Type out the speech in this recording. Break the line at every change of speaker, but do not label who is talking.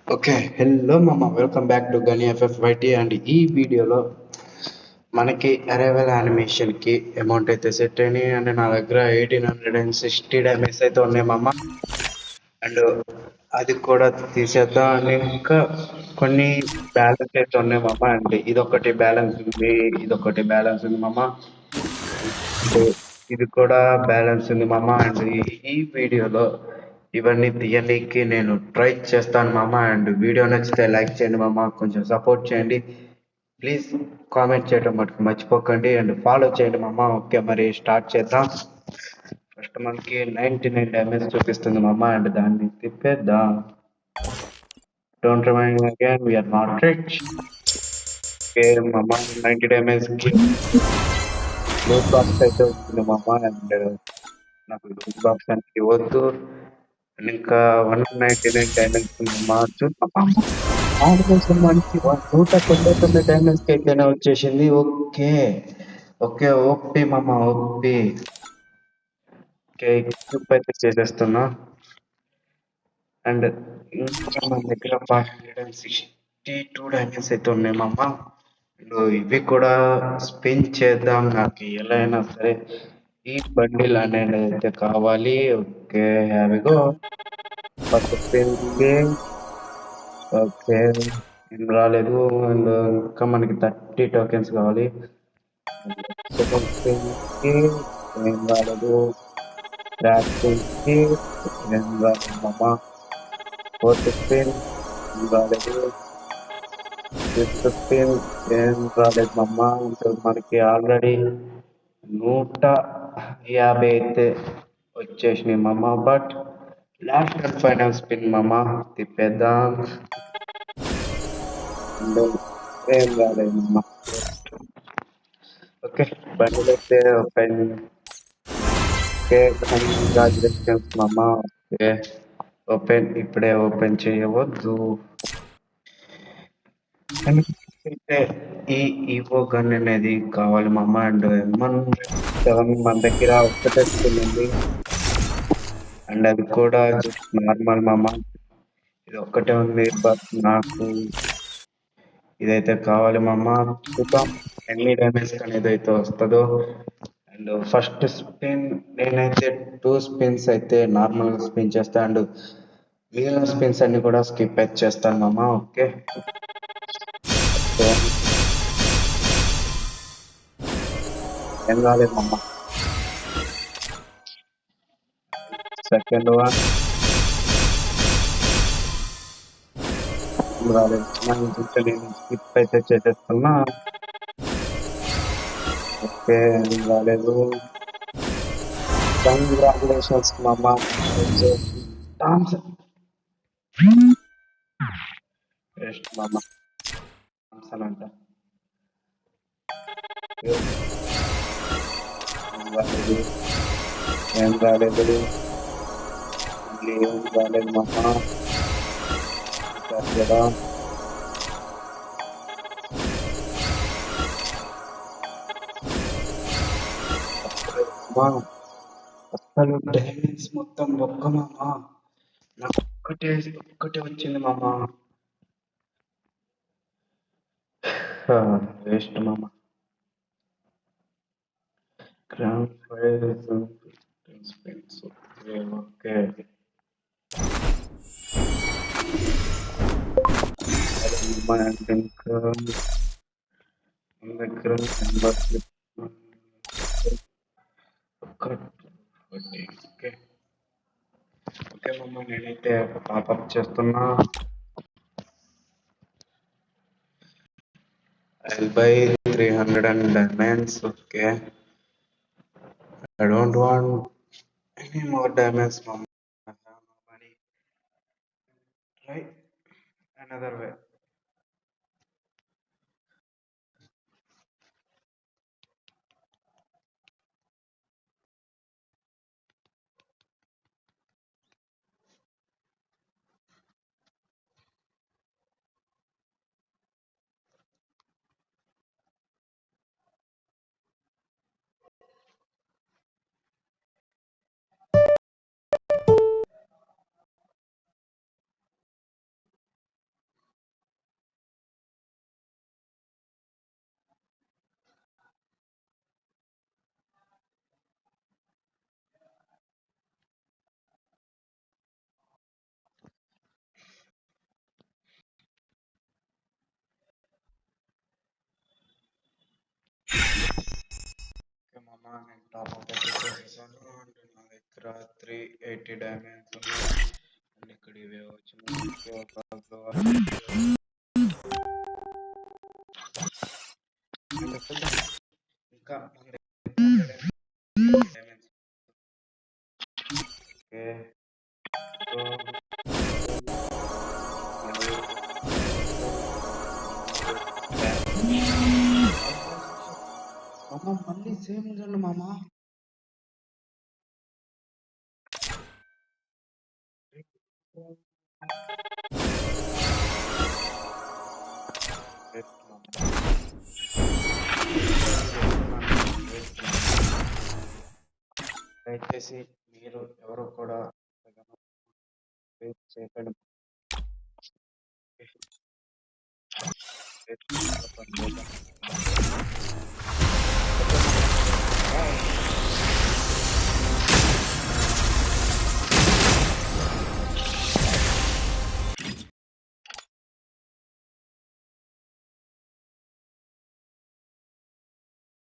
Okay. Hello మామ. Welcome back to గని ఎఫ్ఎఫ్‌వైటీ and ఈ వీడియోలో మనకి అరైవల్ యానిమేషన్‌కి అమౌంట్ అయితే సెట్ అయినాయి అండ్ నా దగ్గర 1860 డామేజ్ అయితే ఉన్నాయి మామ. అండ్ అది కూడా తీసేద్దాం అండ్ ఇంకా కొన్ని బ్యాలెన్స్ అయితే ఉన్నాయి మామ. అండ్ ఇదొకటి బ్యాలెన్స్ ఉంది మామ. అండ్ ఇది కూడా బ్యాలెన్స్ ఉంది మామ. అండ్ ఈ వీడియోలో ఇవన్నీ తీయనీకి నేను ట్రై చేస్తాను మామ. అండ్ వీడియో నచ్చితే లైక్ చేయండి మామ, కొంచెం సపోర్ట్ చేయండి ప్లీజ్. కామెంట్ చేయడం మటుకు మర్చిపోకండి అండ్ ఫాలో చేయండి మామ. ఓకే, మరి స్టార్ట్ చేద్దాం. ఫస్ట్ మనకి 99 డ్యామేజ్ చూపిస్తుంది మామ. అండ్ దాన్ని తిప్పేద్దాం. Don't remind again we are not rich. Okay మామ, 90 డ్యామేజ్ కి లూట్ బాక్స్ అయితే వచ్చింది మామ. అండ్ నాకు లూట్ బాక్స్ అంటే వద్దు. అండ్ ఇంకా 199 డ్యామేజ్ ఉంది మామ. చూద్దాం. ఆల్మోస్ట్ మనకి 199 డ్యామేజ్ కి అయితేనే వచ్చేసింది. ఓకే ఓకే, ఓపి మామ, ఓపి. ఓకే, ఎక్విప్ అయితే చేసేస్తున్నా. అండ్ ఇంకా మన దగ్గర 562 డ్యామేజ్ అయితే ఉన్నాయి మామ. అండ్ ఇవి కూడా స్పిన్ చేద్దాం. నాకు ఎలా అయినా సరే ఈ బండిల్ అనేది అయితే కావాలి. Okay, have go. First spin కి ఓకే ఏం రాలేదు. అండ్ ఇంకా మనకి 30 టోకెన్స్ కావాలి. సెకండ్ స్పిన్ కి ఏం రాలేదు. థర్డ్ స్పిన్ కి ఏం రాలేదు మామ. ఫోర్త్ స్పిన్ ఏం రాలేదు. ఫిఫ్త్ స్పిన్ ఏం రాలేదు మామ. ఇంకా మనకి ఆల్రెడీ 150 అయితే వచ్చేసినాయి మామ. But last and final spin మామ, తిప్పేద్దాం. ఏం రాలేదు మామ. ఓకే, బండిల్ అయితే ఓపెన్. ఓకే, కంగ్రాచులేషన్స్ మామ. ఓకే, ఓపెన్ ఇప్పుడే ఓపెన్ చేయవద్దు. అయితే ఈ ఈవో గన్ అనేది కావాలి మామ. అండ్ M17 మన దగ్గర ఒక్కటే స్కిన్ ఉంది. అండ్ అది కూడా జస్ట్ నార్మల్ మామ. ఇది ఒక్కటే ఉంది. బట్ నాకు ఇదైతే కావాలి మామ. చూద్దాం ఎన్ని డ్యామేజ్ అనేది అయితే వస్తుందో. అండ్ ఫస్ట్ స్పిన్ నేనైతే 2 స్పిన్స్ అయితే నార్మల్ స్పిన్ చేస్తా. అండ్ మిగిలిన స్పిన్స్ అన్ని కూడా స్కిప్ అయితే చేస్తాను మామ. ఓకే, ఏం కాలేదు మామ. సెకండ్ వన్ ఏం రాలేదు. మనం ఇంకా నేను స్కిప్ అయితే చేసేస్తున్నా. ఓకే, ఏం రాలేదు. కంగ్రాచులేషన్స్ మామ. థామ్సన్ బెస్ట్ మామ. థామ్సన్ అంట. ఏం రాలేదు. ఏం రాలేదు. మళ్ళీ ఏం రాలేదు మామ. కదా మామ, అసలు డ్యామేజ్ మొత్తం ఒక్క మామ. నాకు ఒక్కటే వచ్చింది మామ. వేస్ట్ మామ. Grand praise 15 spins. Okay okay. అదే మామ. అండ్ ఇంకా మన దగ్గర నెంబర్ ఓకే ఓకే మామ, నేనైతే పాపప్ చేస్తున్నా. I'll buy 300 and diamonds. Okay. I don't want any more diamonds, mom. I have no money. Try another way. నేను టాప్ అప్ అయితే చేసేసాను అండ్ నా దగ్గర 380 డైమండ్స్ ఉన్నాయి అండ్ ఇక్కడ ఇవే వచ్చినాయి ఒక గ్లోవర్ అండ్ చూద్దాం ఇంకా మన దగ్గర డైమండ్స్ ఓకే సో మామ మళ్ళీ సేమ్ ఉందండి మామ దయచేసి మీరు ఎవరు కూడా వేస్ట్ చేయకండి